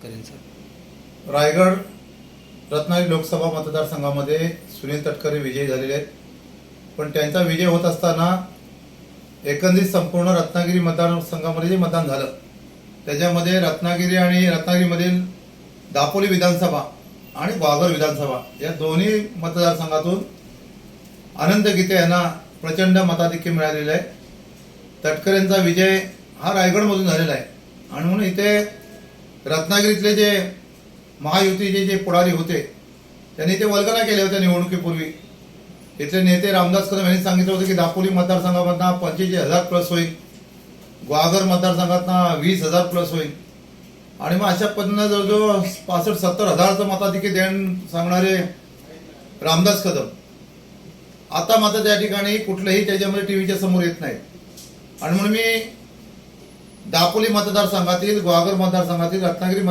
तटकरेंचा? रायगड रत्नागिरी लोकसभा मतदारसंघामध्ये सुनील तटकरे विजयी झालेले आहेत. पण त्यांचा विजय होत असताना एकंदरीत संपूर्ण रत्नागिरी मतदारसंघामध्ये जे मतदान झालं त्याच्यामध्ये रत्नागिरी आणि रत्नागिरीमधील दापोली विधानसभा आणि ग्वागर विधानसभा या दोन्ही मतदारसंघातून अनंत गीते यांना प्रचंड मताधिक्य मिळालेलं आहे. तटकरेंचा विजय हा रायगडमधून झालेला आहे आणि म्हणून इथे रत्नागिरीतले जे महायुतीचे जे पुढारी होते त्यांनी ते वल्गना केल्या होत्या निवडणुकीपूर्वी. इथले नेते रामदास कदम यांनी सांगितलं होतं की दापोली मतदारसंघामधनं 45,000 प्लस होईल, ग्वागर मतदारसंघातनं 20,000 प्लस होईल आणि मग अशा पद्धतीनं जवळजवळ 65-70 हजाराचं मताधिक्य देण सांगणारे रामदास कदम आता मात्र त्या ठिकाणी कुठल्याही त्याच्यामध्ये टीव्हीच्या समोर येत नाही. आणि म्हणून मी दापोली मतदारसंघातील, ग्वागर मतदारसंघातील, रत्नागिरी